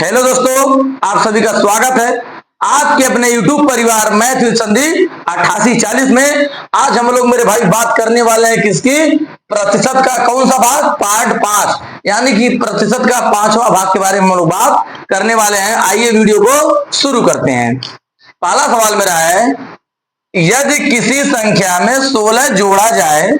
Hello दोस्तों, आप सभी का स्वागत है आपके अपने YouTube परिवार मैथ विद संदीप 8840 में। आज हम लोग मेरे भाई बात करने वाले हैं किसकी? प्रतिशत का कौन सा भाग? पार्ट 5, यानी कि प्रतिशत का 5वां भाग के बारे में हम लोग बात करने वाले हैं। आइए वीडियो को शुरू करते हैं। पहला सवाल मेरा है, यदि किसी संख्या में 16 जोड़ा जाए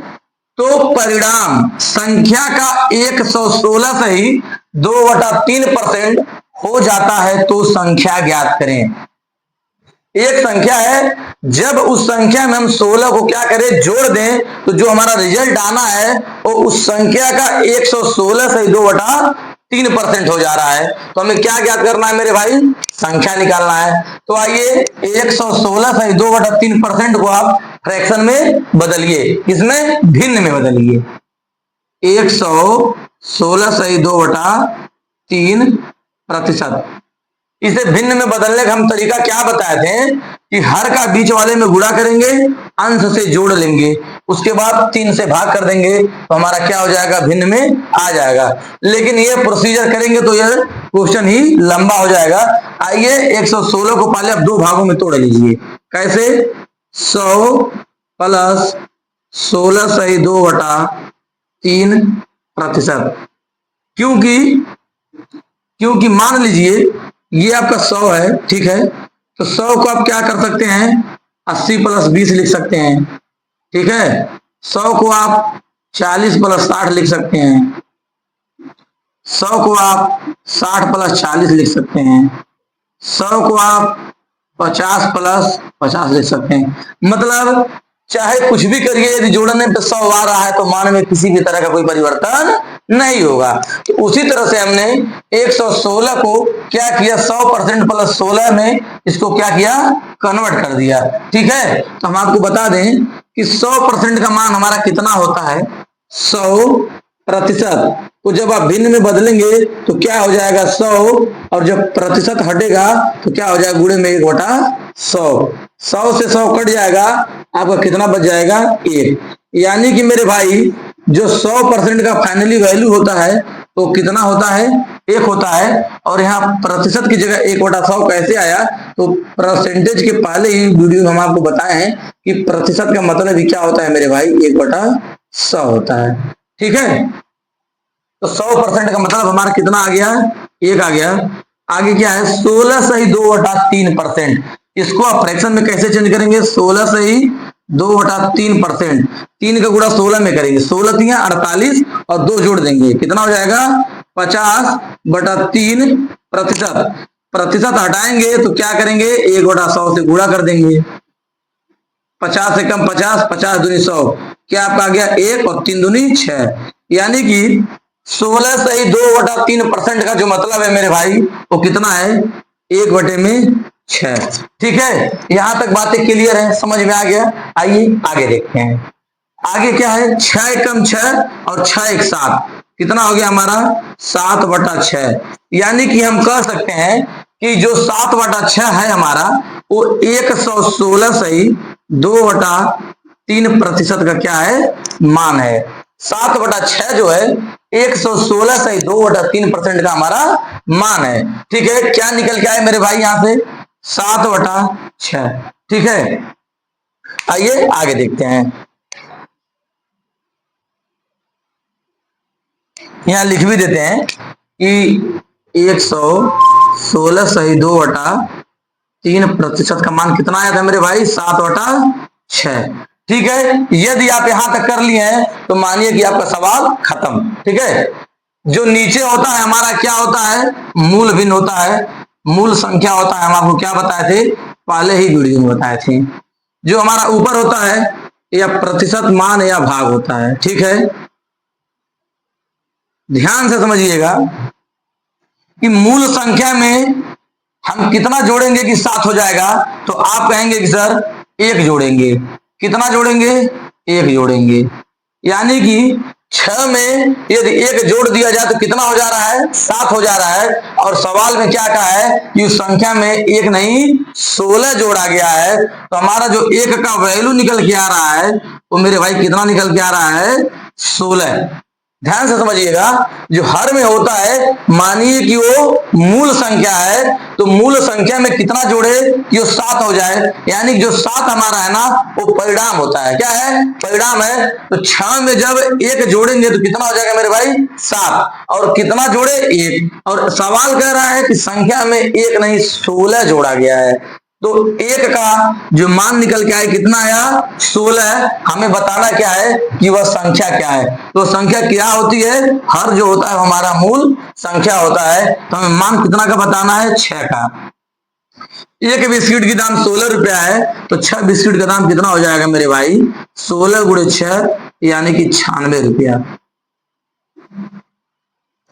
तो परिणाम संख्या का 116 से ही 2/3% हो जाता है, तो संख्या ज्ञात करें। एक संख्या है, जब उस संख्या में हम 16 को क्या करें? जोड़ दें, तो जो हमारा रिजल्ट आना है वो उस संख्या का 116 से 2/3% हो जा रहा है। तो हमें क्या ज्ञात करना है मेरे भाई? संख्या निकालना है। तो आइए 116 से 2/3% को आप फ्रैक्शन में बदलिए, किसमें? भिन्न में बदलिए। 116 से 2/3%। इसे भिन्न में बदलने का हम तरीका क्या बताए थे कि हर का बीच वाले में गुणा करेंगे, अंश से जोड़ लेंगे, उसके बाद 3 से भाग कर देंगे, तो हमारा क्या हो जाएगा? भिन्न में आ जाएगा। लेकिन ये प्रोसीजर करेंगे तो यह क्वेश्चन ही लंबा हो जाएगा। आइए 116 को पहले आप दो भागों में तोड़ लीजिए। कैसे? 100 प्लस 16 से 2/3%। क्योंकि मान लीजिए ये आपका 100 है, ठीक है? तो 100 को आप क्या कर सकते हैं? 80 प्लस 20 लिख सकते हैं, ठीक है? 100 को आप 40 प्लस 60 लिख सकते हैं। 100 को आप 60 प्लस 40 लिख सकते हैं। 100 को आप 50 प्लस 50 लिख सकते हैं। मतलब चाहे कुछ भी करिए, यदि जोड़ने पे 100 आ रहा है तो मान में किसी भी तरह का कोई परिवर्तन नहीं होगा। तो उसी तरह से हमने 116 को क्या किया? 100% प्लस 16 में इसको क्या किया? कन्वर्ट कर दिया, ठीक है? तो हम आपको बता दें कि 100% का मान हमारा कितना होता है? 100% को जब आप भिन्न में बदलेंगे तो क्या हो जाएगा? 100, और जब प्रतिशत हटेगा तो क्या हो जाएगा? गुणे में 1/100। 100 से 100 कट जाएगा, आपका कितना बच जाएगा? 1। यानी कि मेरे भाई जो 100% का फाइनली वैल्यू होता है तो कितना होता है? 1 होता है। और यहाँ प्रतिशत की जगह 1/100 कैसे आया? तो परसेंटेज के पहले ही वीडियो में हम आपको बताए हैं कि प्रतिशत का मतलब ही क्या होता है मेरे भाई? 1/100 होता है, ठीक है? तो 100% का मतलब हमारा कितना आ गया? 1 आ गया। आगे क्या है? 16 से ही 2/3%। इसको आप फ्रैक्शन में कैसे चेंज करेंगे? 16 से ही 2/3%। 3 का गुणा 16 में करेंगे, 16 3 48 और 2 जोड़ देंगे, कितना हो जाएगा? 50/3%। प्रतिशत हटाएंगे तो क्या करेंगे? 1/100 से गुणा कर देंगे। 50 से कम 50, 50 दूनी 100, क्या आपका आ गया? 1 और 3 दूनी 6। यानी कि 16 से ही 2/3% का जो मतलब है मेरे भाई वो कितना है? 1/6। ठीक है? यहां तक बातें क्लियर है, समझ में आ गया? आइए आगे देखते हैं। आगे क्या है? 6 एकम 6 और 6 एक 7, कितना हो गया हमारा? 7/6। यानी कि हम कह सकते हैं कि जो 7/6 है हमारा वो 116 से ही 2/3% का क्या है? मान है। 7/6 जो है 116 से 2/3% का हमारा मान है, ठीक है? क्या निकल के आए मेरे भाई? यहां से 7/6, ठीक है? आइए आगे देखते हैं। यहां लिख भी देते हैं कि 116 से 2/3% का मान कितना आया था मेरे भाई? 7/6, ठीक है? यदि आप यहां तक कर लिए हैं तो मानिए कि आपका सवाल खत्म, ठीक है? जो नीचे होता है हमारा क्या होता है? मूल भिन्न होता है, मूल संख्या होता है। हम आपको क्या बताए थे? पहले ही वीडियो में बताए थे। जो हमारा ऊपर होता है या प्रतिशत मान या भाग होता है, ठीक है? ध्यान से समझिएगा कि मूल संख्या में हम कितना जोड़ेंगे कि 7 हो जाएगा? तो आप कहेंगे कि सर 1 जोड़ेंगे। कितना जोड़ेंगे? 1 जोड़ेंगे। यानी कि 6 में यदि 1 जोड़ दिया जाए तो कितना हो जा रहा है? 7 हो जा रहा है। और सवाल में क्या कहा है कि उस संख्या में 1 नहीं 16 जोड़ा गया है। तो हमारा जो 1 का वैल्यू निकल के आ रहा है वो मेरे भाई कितना निकल के आ रहा है? 16। ध्यान से समझिएगा, जो हर में होता है, मानिए कि वो मूल संख्या है, तो मूल संख्या में कितना जोड़े कि वो 7 हो जाए, यानी कि जो 7 हमारा है ना, वो परिणाम होता है। क्या है? परिणाम है। तो 6 में जब 1 जोड़ेंगे तो कितना हो जाएगा मेरे भाई? 7। और कितना जोड़े? 1। और सवाल कह रहा है कि संख्या में 1 नहीं 16 जोड़ा गया है, तो 1 का जो मान निकल के आए कितना आया? 16। हमें बताना क्या है कि वह संख्या क्या है। तो संख्या क्या होती है? हर जो होता है हमारा मूल संख्या होता है। तो हमें मान कितना का बताना है? 6 का। एक बिस्किट की दाम 16 रुपया है, तो 6 बिस्किट का दाम कितना हो जाएगा मेरे भाई? 16 गुणे 6 यानी कि 96 रुपया।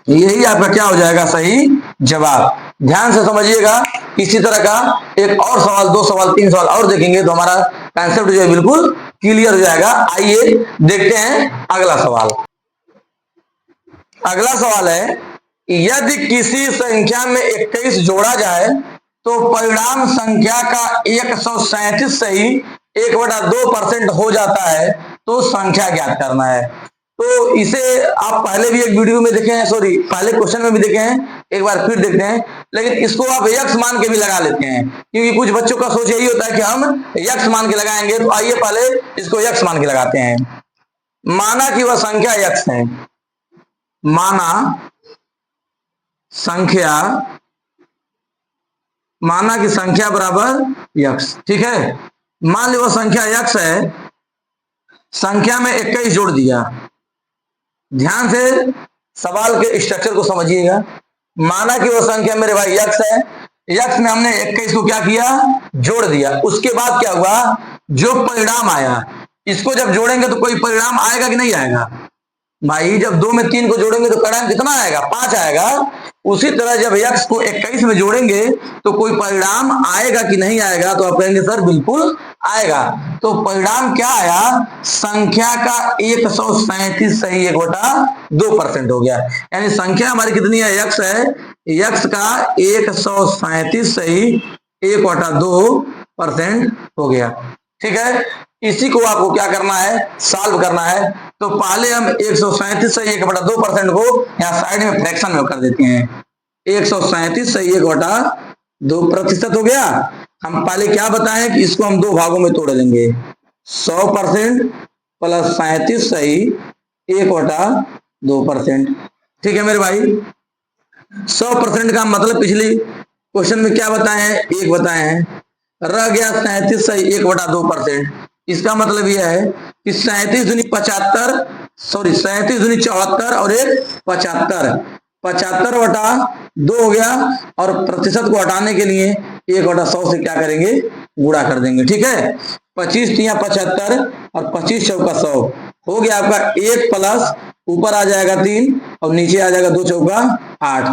यही आपका क्या हो जाएगा? सही जवाब। ध्यान से समझिएगा। इसी तरह का एक और सवाल, 2 सवाल, 3 सवाल और देखेंगे तो हमारा कंसेप्ट जो है बिल्कुल क्लियर हो जाएगा। आइए देखते हैं अगला सवाल। अगला सवाल है, यदि किसी संख्या में 21 जोड़ा जाए तो परिणाम संख्या का 137 से ही 1/2% हो जाता है, तो संख्या ज्ञात करना है। तो इसे आप पहले भी एक वीडियो में देखे हैं, सॉरी पहले क्वेश्चन में भी देखे हैं, एक बार फिर देखते हैं। लेकिन इसको आप यक्स मान के भी लगा लेते हैं, क्योंकि कुछ बच्चों का सोच यही होता है कि हम यक्स मान के लगाएंगे। तो आइए पहले इसको यक्स मान के लगाते हैं। माना कि वह संख्या यक्स है, माना संख्या, माना कि संख्या बराबर यक्स। ठीक है, मान ली वह संख्या यक्स है, संख्या में 21 जोड़ दिया। ध्यान से सवाल के स्ट्रक्चर को समझिएगा। माना कि वह संख्या मेरे भाई यक्स है, यक्स में हमने 21 को क्या किया? जोड़ दिया। उसके बाद क्या हुआ? जो परिणाम आया, इसको जब जोड़ेंगे तो कोई परिणाम आएगा कि नहीं आएगा? भाई जब 2 में 3 को जोड़ेंगे तो परिणाम कितना आएगा? 5 आएगा। उसी तरह जब यक्स को 21 में जोड़ेंगे तो कोई परिणाम आएगा कि नहीं आएगा? तो आप कहेंगे सर बिल्कुल आएगा। तो परिणाम क्या आया? संख्या का 137 सही 1/2% हो गया। यानी संख्या हमारी कितनी है? यक्स है, यक्स का 137 सही 1/2% हो गया। ठीक है, इसी को आपको क्या करना है? सॉल्व करना है। तो पहले हम 137 से 1/2% को यहाँ साइड में फ्रैक्शन में कर देते हैं। 137 से 1/2% हो गया। हम पहले क्या बताएं कि इसको हम 2 भागों में तोड़ देंगे। 100% प्लस 37 सही 1/2%। ठीक है मेरे भाई, 100% का मतलब पिछली क्वेश्चन में क्या बताए हैं? 1 बताए हैं, रह गया 37 सही 1/2%। इसका मतलब यह है कि 37 दूनी 75, सॉरी 37 दूनी 74 और 1 75, 75/2 हो गया। और प्रतिशत को हटाने के लिए 1/100 से क्या करेंगे? गुणा कर देंगे। ठीक है, 25 तिया 75 और 25 चौका 100 हो गया आपका 1 प्लस ऊपर आ जाएगा 3 और नीचे आ जाएगा 2 चौका 8,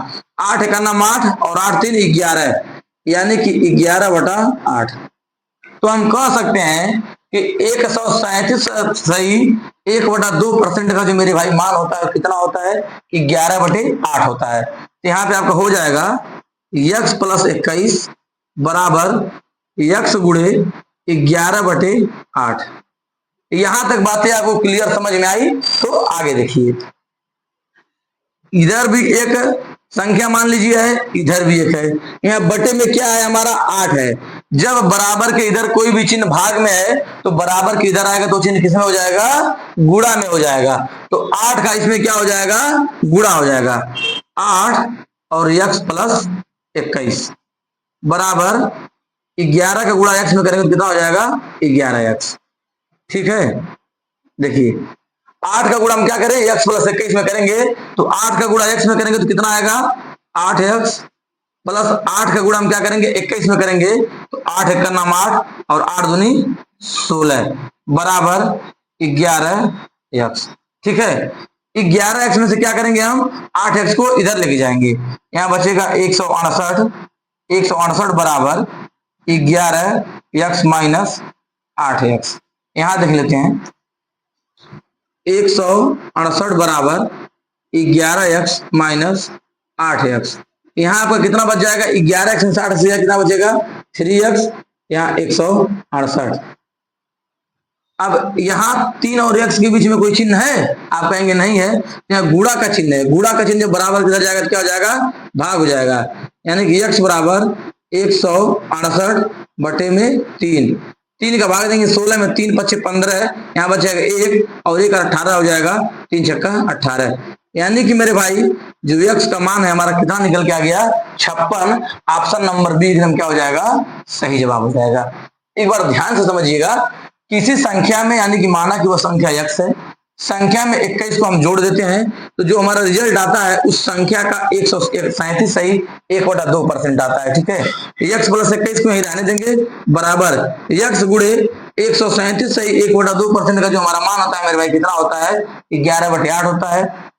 8 का नाम 8 और 8 3 11, यानी कि 11/8। तो हम कह सकते हैं कि 137 सही 1/2% का जो मेरे भाई मान होता है कितना होता है? 11/8 होता है। तो यहाँ पे आपका हो जाएगा यक्स प्लस 21 बराबर यक्स गुणे 11/8। यहां तक बातें आपको क्लियर समझ में आई? तो आगे देखिए, इधर भी एक संख्या मान लीजिए है, इधर भी एक है। यहाँ बटे में क्या है? हमारा 8 है। जब बराबर के इधर कोई भी चिन्ह भाग में है तो बराबर के इधर आएगा तो चिन्ह किसमें हो जाएगा? गुणा में हो जाएगा। तो 8 का इसमें क्या हो जाएगा? गुणा हो जाएगा। 8 और यक्स प्लस 21 बराबर 11 का गुणा यक्स में करेंगे तो कितना हो जाएगा? 11 यक्स। ठीक है, देखिए 8 का गुणा हम क्या करें? x प्लस 21 में करेंगे तो 8 का गुणा x में करेंगे तो कितना आएगा? 8x प्लस 8 का गुणा हम क्या करेंगे? 21 में करेंगे तो 8 एक का नाम 8 और 8 दूनी 16 बराबर 11x। ठीक है, 11x में से क्या करेंगे? हम 8x को इधर लेके जाएंगे, यहाँ बचेगा 168, 168 बराबर 11x माइनस 8x। यहां देख लेते हैं 168 बराबर 11x माइनस 8x। यहाँ आपका कितना बच जाएगा? 11x में 60 से कितना बचेगा? 3x, यहाँ 168। अब यहाँ 3 और x के बीच में कोई चिन्ह है? आप कहेंगे नहीं है। यहाँ गुणा का चिन्ह है, गुणा का चिन्ह जब बराबर किधर जाएगा तो क्या हो जाएगा? भाग हो जाएगा। यानी कि x बराबर 168 बटे में 3, 3 का भाग देंगे 16 में, 3 पच्चे 15 है, यहाँ बचेगा 1 और 1 18 हो जाएगा, 3 छक्का 18। यानी कि मेरे भाई जो x का मान है हमारा कितना निकल के आ गया? 56। ऑप्शन नंबर बी एकदम क्या हो जाएगा? सही जवाब हो जाएगा। एक बार ध्यान से समझिएगा, किसी संख्या में यानी कि माना कि वह संख्या x है, संख्या में 21 को हम जोड़ देते हैं तो जो हमारा रिजल्ट आता है उस संख्या का 137 सही 1/2% आता है। ठीक है, x प्लस 21 को यही रहने देंगे, बराबर x गुणे 137 सही 1/2% का जो हमारा मान होता है मेरे भाई कितना होता है? 11/8 होता है।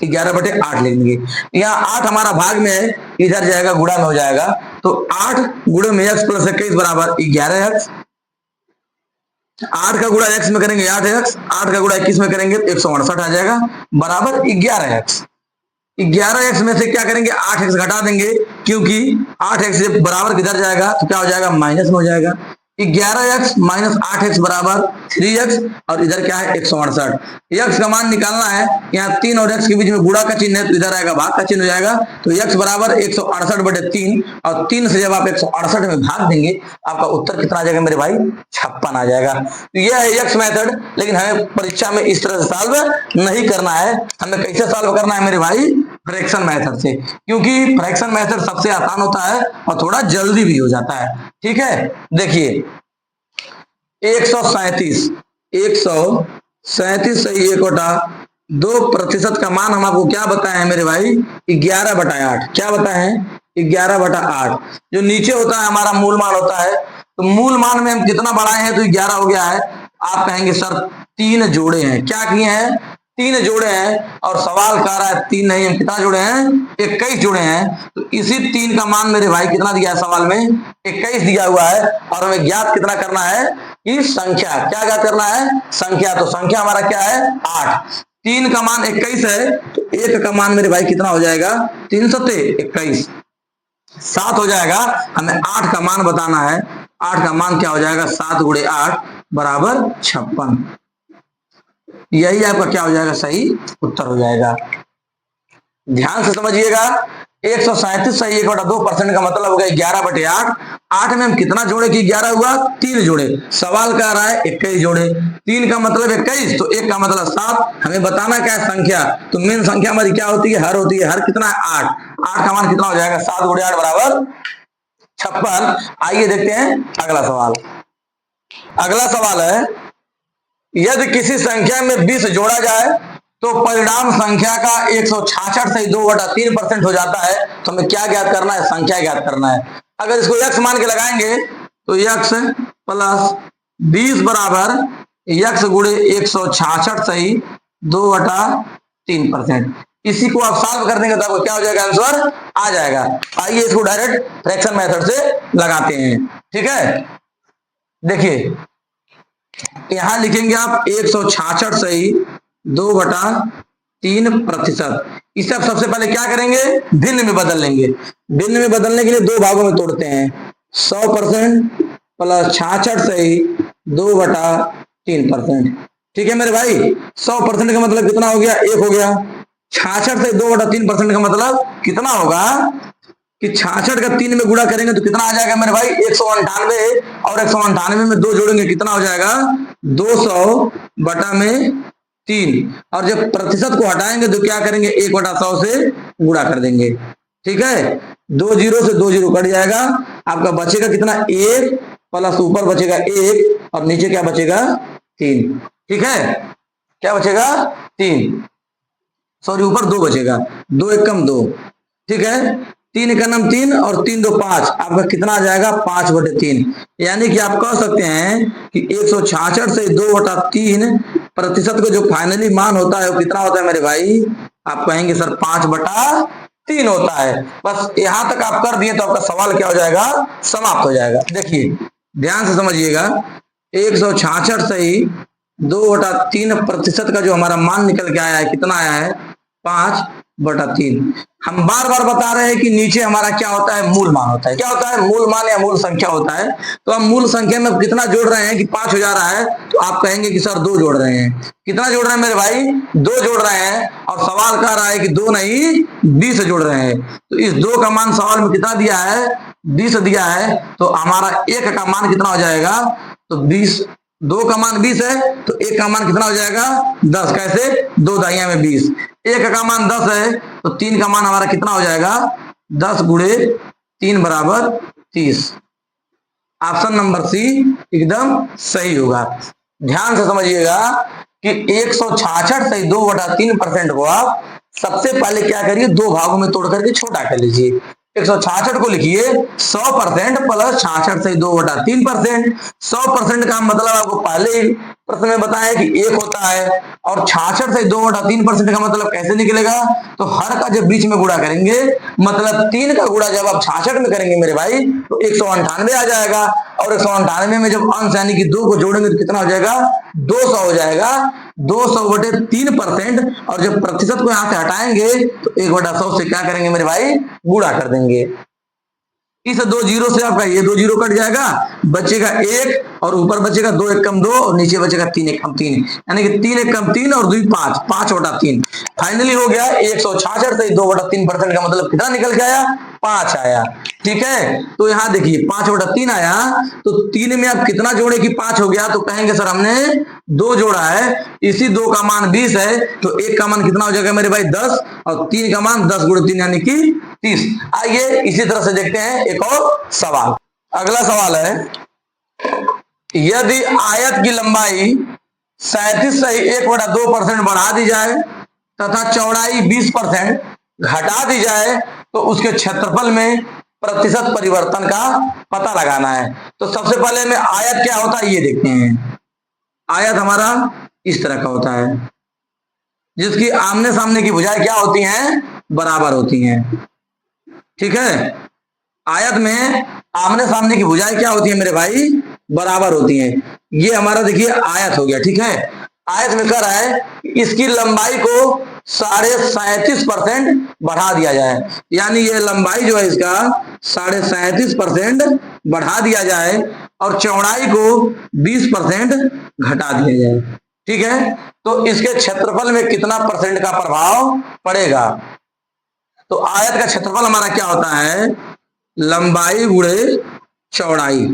11/8 लिखेंगे। यहाँ 8 हमारा भाग में है, इधर जाएगा गुणा में हो जाएगा, तो 8 गुणे में x प्लस 21 बराबर 11x। 8 का गुणा x में करेंगे 8x, 8 का गुणा 21 में करेंगे तो 168 आ जाएगा, बराबर 11x। 11x में से क्या करेंगे? 8x घटा देंगे, क्योंकि 8x से बराबर किधर जाएगा तो क्या हो जाएगा? माइनस में हो जाएगा। 11x माइनस 8x बराबर 3x और इधर क्या है? 168। x का मान निकालना है, यहाँ 3 और x के बीच में गुणा का चिन्ह है तो इधर आएगा भाग का चिन्ह हो जाएगा, तो x बराबर 168/3 और 3 से जब आप 168 में भाग देंगे आपका उत्तर कितना आ जाएगा मेरे भाई? 56 आ जाएगा। तो यह है x मेथड, लेकिन हमें परीक्षा में इस तरह से सॉल्व नहीं करना है, हमें कैसे सॉल्व करना है मेरे भाई? फ्रैक्शन मेथड से, क्योंकि फ्रैक्शन मेथड सबसे आसान होता है और थोड़ा जल्दी भी हो जाता है। ठीक है, देखिए 137 सही 1/2% का मान हम आपको क्या बताए हैं मेरे भाई? 11/8। क्या बताए हैं? 11/8। जो नीचे होता है हमारा मूल मान होता है, तो मूल मान में हम कितना बढ़ाए हैं तो 11 हो गया है। आप कहेंगे सर 3 जोड़े हैं, क्या किए हैं? 3 जोड़े हैं, और सवाल कह रहा है 3 नहीं, हम कितना जोड़े हैं? 21 जोड़े हैं। तो इसी 3 का मान मेरे भाई कितना दिया है सवाल में? 21 दिया हुआ है, और हमें ज्ञात कितना करना है कि संख्या। क्या ज्ञात करना है? संख्या। तो संख्या हमारा क्या है? 8। 3 का मान 21 है, तो 1 का मान मेरे भाई कितना हो जाएगा? 3 सत्ते 21, 7 हो जाएगा। हमें 8 का मान बताना है, 8 का मान क्या हो जाएगा? 7 गुणे 8 बराबर 56। यही आपका क्या हो जाएगा? सही उत्तर हो जाएगा। ध्यान से समझिएगा, 137 सही 1/2% का मतलब हो गया 11/8। 8 में हम कितना जोड़े कि 11 हुआ? 3 जोड़े। सवाल कह रहा है 21 जोड़े, 3 का मतलब 21, तो 1 का मतलब 7। हमें बताना क्या है? संख्या। तो मेन संख्या हमारी क्या होती है? हर होती है। हर कितना है? 8। 8 का मान कितना हो जाएगा? 7 गुणे 8 बराबर 56। आइए देखते हैं अगला सवाल। अगला सवाल है, यदि किसी संख्या में 20 जोड़ा जाए तो परिणाम संख्या का 166 से 2/3% हो जाता है, तो हमें क्या ज्ञात करना है? संख्या ज्ञात करना है। अगर इसको x मान के लगाएंगे तो x प्लस 20 बराबर x गुणे 166 सही 2/3%। इसी को आप सॉल्व कर देंगे तो आपको क्या हो जाएगा? आंसर आ जाएगा। आइए इसको डायरेक्ट फ्रैक्शन मेथड से लगाते हैं। ठीक है, देखिए यहां लिखेंगे आप 166 सही 2/3%। इसे आप सबसे पहले क्या करेंगे? भिन्न में बदल लेंगे। भिन्न में बदलने के लिए 2 भागों में तोड़ते हैं। 100% प्लस 66 सही 2/3%। ठीक है मेरे भाई, 100% का मतलब कितना हो गया? 1 हो गया। 66 से 2/3% का मतलब कितना होगा कि 66 का 3 में गुणा करेंगे तो कितना आ जाएगा मेरे भाई? 198, और 198 में 2 जोड़ेंगे कितना हो जाएगा? 200/3। और जब प्रतिशत को हटाएंगे तो क्या करेंगे? 1/100 से गुणा कर देंगे। ठीक है, 2 0 से 2 0 कट जाएगा, आपका बचेगा कितना? 1 प्लस ऊपर बचेगा 1 और नीचे क्या बचेगा? 3। ठीक है, क्या बचेगा? 3, सॉरी ऊपर 2 बचेगा, 2 1 कम 2। ठीक है, 3 का नाम 3 और 3 2 5, आपका कितना आ जाएगा? 5/3। यानी कि आप कह सकते हैं कि 166 से 2/3% को जो फाइनली मान होता है वो कितना होता है मेरे भाई? आप कहेंगे सर 5/3 होता है। बस यहां तक आप कर दिए तो आपका सवाल क्या हो जाएगा? समाप्त हो जाएगा। देखिए ध्यान से समझिएगा, 166 से ही 2/3% का जो हमारा मान निकल के आया है, कितना आया है? 5/3। हम बार बार बता रहे हैं कि नीचे हमारा क्या होता है, मूल मान होता है। क्या होता है, मूल मान या मूल संख्या होता है। तो हम मूल संख्या में कितना जोड़ रहे हैं कि 5 हो जा रहा है, तो आप कहेंगे कि सर 2 जोड़ रहे हैं। कितना जोड़ रहे हैं मेरे भाई, 2 जोड़ रहे हैं। और सवाल कह रहा है कि 2 नहीं 20 जोड़ रहे हैं। तो इस 2 का मान सवाल में कितना दिया है, 20 दिया है। तो हमारा 1 का मान कितना हो जाएगा, तो 20, 2 का मान 20 है, तो 1 का मान कितना हो जाएगा, 10। कैसे, 2 दाहिया में 20, 1 का मान 10 है, तो 3 का मान हमारा कितना हो जाएगा, 10 गुणे 3 बराबर 30। ऑप्शन नंबर सी एकदम सही होगा। ध्यान से समझिएगा कि 166 से 2/3% को आप सबसे पहले क्या करिए, 2 भागों में तोड़ करके छोटा कर लीजिए। 166 को लिखिए 100% प्लस 66 से 2/3%। 100% का मतलब आपको पहले ही प्रश्न में बताया कि 1 होता है, और 66 से 2/3% का मतलब कैसे निकलेगा, तो हर का जब बीच में गुणा करेंगे, मतलब 3 का गुणा जब आप 66 में करेंगे मेरे भाई, तो 198 आ जाएगा। और 198 में जब अंश यानी कि 2 को जोड़ेंगे तो कितना हो जाएगा, 200 हो जाएगा। 200/3%, और जब प्रतिशत को यहां से हटाएंगे तो 1/100 से क्या करेंगे मेरे भाई, गुणा कर देंगे। इस 2 जीरो से आपका ये 2 जीरो कट जाएगा, बचेगा 1, और ऊपर बचेगा 2 1 कम 2, और नीचे बचेगा 3 1 कम 3, यानी कि 3 1 कम 3 और 2 5, 5/3। फाइनली हो गया 166 से 2/3% का मतलब कितना निकल के आया, 5 आया। ठीक है, तो यहाँ देखिए 5/3 आया, तो 3 में आप कितना जोड़े कि 5 हो गया, तो कहेंगे सर हमने 2 जोड़ा है, इसी 2 का मान 20 है, तो 1 का मान कितना हो जाएगा मेरे भाई 10, और 3 का मान 10 गुणे 3 यानी कि 30। आइए इसी तरह से देखते हैं एक और सवाल। अगला सवाल है, यदि आयत की लंबाई 37 से 1/2% बढ़ा दी जाए तथा चौड़ाई 20% घटा दी जाए, तो उसके क्षेत्रफल में प्रतिशत परिवर्तन का पता लगाना है। तो सबसे पहले में आयत क्या होता है ये देखते हैं। आयत हमारा इस तरह का होता है, जिसकी आमने सामने की भुजाएं क्या होती हैं, बराबर होती हैं। ठीक है, आयत में आमने सामने की भुजाएं क्या होती है मेरे भाई, बराबर होती हैं। ये हमारा देखिए आयत हो गया। ठीक है, आयत में कह रहा है इसकी लंबाई को 37.5% बढ़ा दिया जाए, यानी ये लंबाई जो है इसका 37.5% बढ़ा दिया जाए, और चौड़ाई को 20% घटा दिया जाए। ठीक है, तो इसके क्षेत्रफल में कितना परसेंट का प्रभाव पड़ेगा। तो आयत का क्षेत्रफल हमारा क्या होता है, लंबाई गुणे चौड़ाई।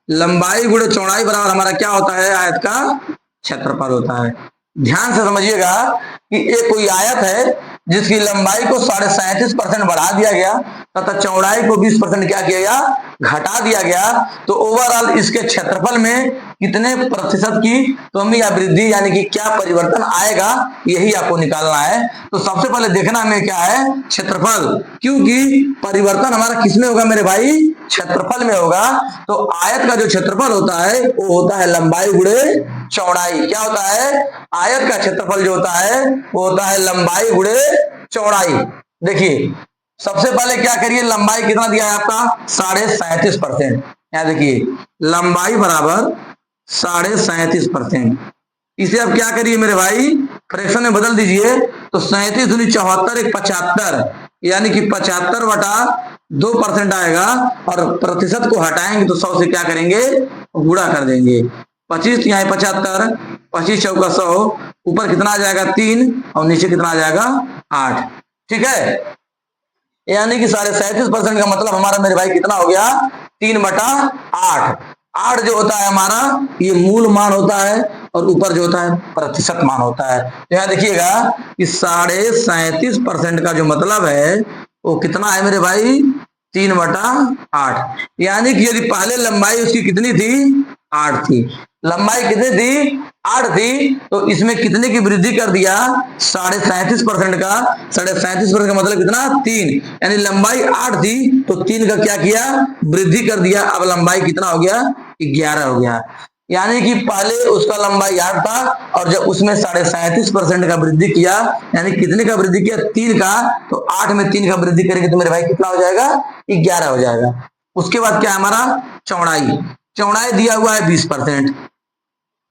लंबाई गुणे चौड़ाई बराबर हमारा क्या होता है, आयत का क्षेत्रफल होता है। ध्यान से समझिएगा कि एक कोई आयत है जिसकी लंबाई को 37.5% बढ़ा दिया गया तथा चौड़ाई को 20% क्या किया गया, घटा दिया गया। तो ओवरऑल इसके क्षेत्रफल में कितने प्रतिशत की कमी या वृद्धि यानी कि क्या परिवर्तन आएगा, यही आपको निकालना है। तो सबसे पहले देखना हमें क्या है, क्षेत्रफल, क्योंकि परिवर्तन हमारा किसमें होगा मेरे भाई, क्षेत्रफल में होगा। तो आयत का जो क्षेत्रफल होता है वो होता है लंबाई गुणे चौड़ाई। क्या होता है, आयत का क्षेत्रफल जो होता है वो होता है लंबाई गुणे चौड़ाई। देखिए सबसे पहले क्या करिए, लंबाई कितना दिया है आपका 37.5%। यहाँ देखिए लंबाई बराबर 37.5%। इसे अब क्या करिए मेरे भाई, फ्रैक्शन में बदल दीजिए। तो 37 दूनी 74 1 75, यानी कि 75/2% आएगा, और प्रतिशत को हटाएंगे तो 100 से क्या करेंगे, गुणा कर देंगे। 25 यहाँ 75, 25 चौका 100, ऊपर कितना आ जाएगा 3, और नीचे कितना आ जाएगा 8। ठीक है, यानी कि 37.5% का मतलब हमारा मेरे भाई कितना हो गया, 3/8। 8 जो होता है हमारा ये मूल मान होता है, और ऊपर जो होता है प्रतिशत मान होता है। तो यहाँ देखिएगा कि 37.5% का जो मतलब है वो कितना है मेरे भाई, 3/8। यानी कि यदि पहले लंबाई उसकी कितनी थी, 8 थी, लंबाई कितनी थी, 8 थी, तो इसमें कितने की वृद्धि कर दिया, 37.5% का। 37.5% का मतलब कितना, 3, यानी लंबाई 8 थी तो 3 का क्या किया, वृद्धि कर दिया। अब लंबाई कितना हो गया, 11 हो गया। यानी कि पहले उसका लंबाई 8 था, और जब उसमें 37.5% का वृद्धि किया, यानी कितने का वृद्धि किया, 3 का, तो 8 में 3 का वृद्धि करेंगे तो मेरे भाई कितना हो जाएगा, 11 हो जाएगा। उसके बाद क्या है हमारा चौड़ाई। चौड़ाई दिया हुआ है 20%।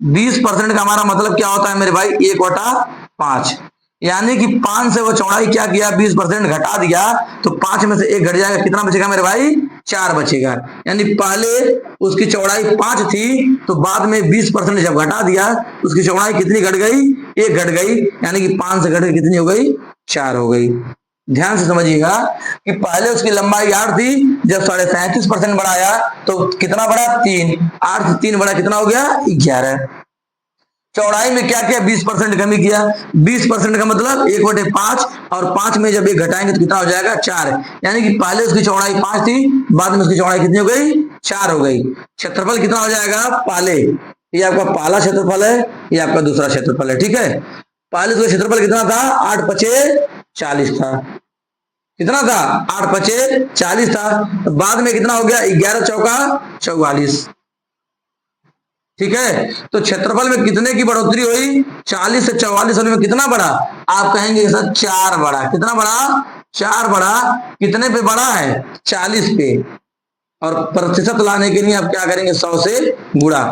20% का हमारा मतलब क्या होता है मेरे भाई, 1/5। यानी कि 5 से वो चौड़ाई क्या किया, 20% घटा दिया, तो 5 में से 1 घट जाएगा, कितना बचेगा मेरे भाई, 4 बचेगा। यानी पहले उसकी चौड़ाई 5 थी, तो बाद में 20% जब घटा दिया, उसकी चौड़ाई कितनी घट गई, 1 घट गई, यानी कि 5 से घट के कितनी हो गई, 4 हो गई। ध्यान से समझिएगा कि पहले उसकी लंबाई 8 थी, जब 37.5% बढ़ाया तो कितना बढ़ा, 3, 8 से 3 बढ़ा, कितना हो गया, 11। चौड़ाई में क्या किया, 20% कमी किया। 20% का मतलब 1/5, और 5 में जब 1 घटाएंगे तो कितना हो जाएगा, 4। यानी कि पहले उसकी चौड़ाई 5 थी, बाद में उसकी चौड़ाई कितनी हो गई, 4 हो गई। क्षेत्रफल कितना हो जाएगा, पाले, ये आपका पहला क्षेत्रफल है, ये आपका दूसरा क्षेत्रफल है, ठीक है। पहले उसका क्षेत्रफल कितना था, 8 पचे 40 था, कितना था, 8 पचे 40 था, तो बाद में कितना हो गया, 11 चौका 44, ठीक है। तो क्षेत्रफल में कितने की बढ़ोतरी हुई, 40 से 44 होने में कितना बढ़ा, आप कहेंगे सर 4 बढ़ा, कितना बढ़ा, 4 बढ़ा। कितने पे बढ़ा है, 40 पे। और प्रतिशत लाने के लिए आप क्या करेंगे, 100 से गुणा,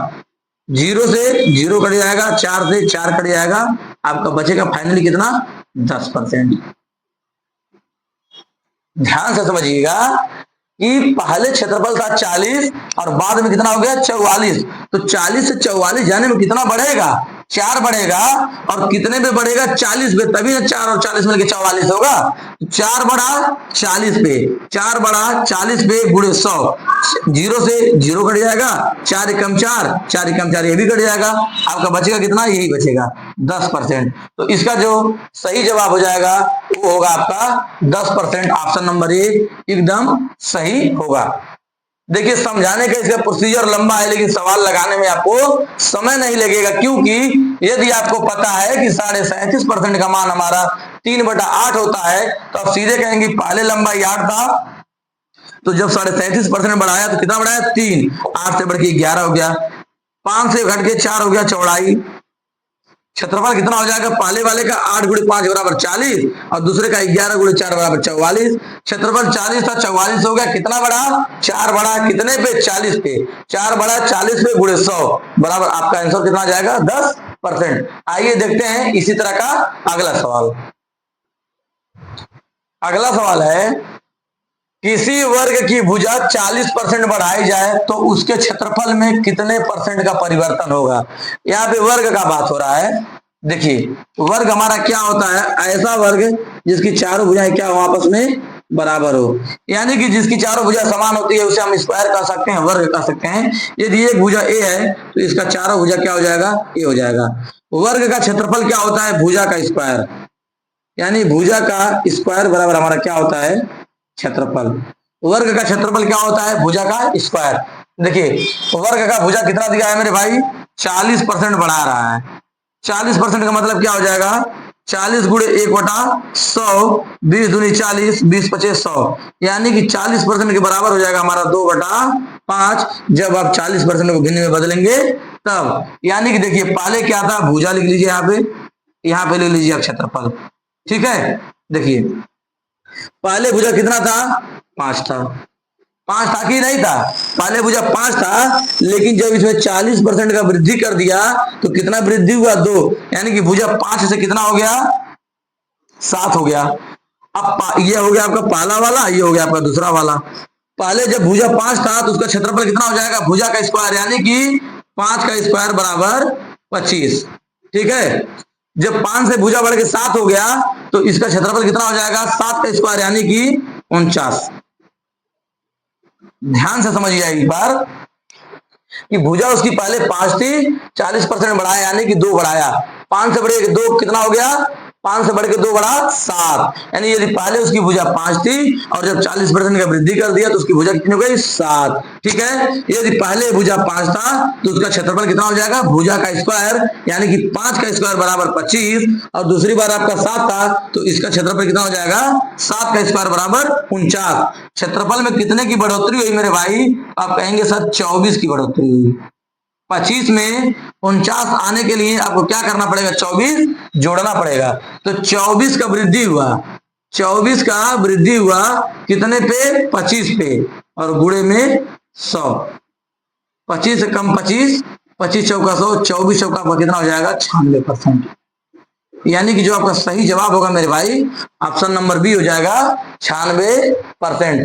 0 से 0 कट जाएगा, 4 से 4 कट जाएगा, आपका बचेगा फाइनली कितना, 10%। ध्यान से समझिएगा कि पहले क्षेत्रफल था 40 और बाद में कितना हो गया, 44। तो 40 से 44 जाने में कितना बढ़ेगा, 4 बढ़ेगा, और कितने पे बढ़ेगा, 40 पे, तभी ना 4 और 40 मिलकर 44 होगा। 4 बढ़ा 40 पे, 4 बढ़ा 40 पे गुणे 100, 0 से 0 कट जाएगा, 4 एकम 4, 4 एकम 4, ये भी कट जाएगा, आपका बचेगा कितना, यही बचेगा 10%। तो इसका जो सही जवाब हो जाएगा वो होगा आपका 10%, ऑप्शन नंबर ए एकदम सही होगा। देखिए समझाने का इसका प्रोसीजर लंबा है, लेकिन सवाल लगाने में आपको समय नहीं लगेगा, क्योंकि यदि आपको पता है कि 37.5% का मान हमारा 3/8 होता है, तो आप सीधे कहेंगे पहले लंबाई 8 था, तो जब 37.5% बढ़ाया तो कितना बढ़ाया, 3, 8 से बढ़ के 11 हो गया, 5 से घट के 4 हो गया चौड़ाई। क्षेत्रफल कितना हो जाएगा, पहले वाले का 8 गुणे 5 बराबर 40, और दूसरे का 11 गुणे 4 बराबर 44। क्षेत्रफल 40 था, 44 हो गया, कितना बढ़ा, 4 बढ़ा, कितने पे, 40 पे, 4 बढ़ा 40 पे गुणे 100 बराबर, आपका आंसर कितना जाएगा, 10%। आइए देखते हैं इसी तरह का अगला सवाल। अगला सवाल है, किसी वर्ग की भुजा 40% बढ़ाई जाए तो उसके क्षेत्रफल में कितने % का परिवर्तन होगा। यहाँ पे वर्ग का बात हो रहा है। देखिए वर्ग हमारा क्या होता है, ऐसा वर्ग जिसकी चारों भुजाएं क्या हो, आपस में बराबर हो, यानी कि जिसकी चारों भुजा समान होती है उसे हम स्क्वायर कह सकते हैं, वर्ग कह सकते हैं। यदि एक भुजा ए है तो इसका चारों भुजा क्या हो जाएगा, ए हो जाएगा। वर्ग का क्षेत्रफल क्या होता है, भुजा का स्क्वायर, यानी भुजा का स्क्वायर बराबर हमारा क्या होता है, क्षेत्रफल। वर्ग का क्षेत्रफल क्या होता है, भुजा का स्क्वायर। देखिए वर्ग का भुजा कितना दिया है मेरे भाई, 40% बढ़ा रहा है। 40% का मतलब क्या हो जाएगा, 40 गुणे 1/100, 20 दूनी 40, 20 पचे 100, यानी कि 40% के बराबर हो जाएगा हमारा 2/5। जब आप 40% को भिन्न में बदलेंगे तब, यानी कि देखिए पहले क्या था, भुजा लिख लीजिए यहाँ पे लिख लीजिए आप क्षेत्रफल, ठीक है। देखिए पहले भुजा कितना था, 5 था, 5 था कि नहीं था, पहले भुजा 5 था, लेकिन जब इसमें 40% का वृद्धि कर दिया तो कितना वृद्धि हुआ, 2, यानी कि भुजा 5 से कितना हो गया, 7 हो गया। अब ये हो गया आपका पहला वाला, ये हो गया आपका दूसरा वाला। पहले जब भुजा 5 था तो उसका क्षेत्रफल कितना हो जाएगा, भुजा का स्क्वायर, यानी कि 5 का स्क्वायर बराबर 25, ठीक है। जब 5 से भुजा बढ़ के 7 हो गया तो इसका क्षेत्रफल कितना हो जाएगा, 7 का स्क्वायर, यानी कि 49। ध्यान से समझिए एक बार कि भुजा उसकी पहले 5 थी, 40% बढ़ाया, यानी कि 2 बढ़ाया, 5 से बढ़े 2 कितना हो गया, 5 से बढ़ के 2 बढ़ा 7, यानी यदि पहले उसकी भुजा 5 थी और जब 40% का वृद्धि कर दिया तो उसकी भुजा कितनी हो गई, 7, ठीक है। यदि पहले भुजा 5 था तो उसका क्षेत्रफल कितना हो जाएगा, भुजा का स्क्वायर, यानी कि 5 का स्क्वायर बराबर 25, और दूसरी बार आपका 7 था तो इसका क्षेत्रफल कितना हो जाएगा, 7 का स्क्वायर बराबर 49। क्षेत्रफल में कितने की बढ़ोतरी हुई मेरे भाई, आप कहेंगे सर 24 की बढ़ोतरी हुई। 25 में 49 आने के लिए आपको क्या करना पड़ेगा, 24 जोड़ना पड़ेगा। तो 24 का वृद्धि हुआ, 24 का वृद्धि हुआ कितने पे, 25 पे, और गुणे में 100, 25 से कम 25, 25 चौका 100, 24 चौका कितना हो जाएगा, 96%। यानी कि जो आपका सही जवाब होगा मेरे भाई ऑप्शन नंबर बी हो जाएगा 96%।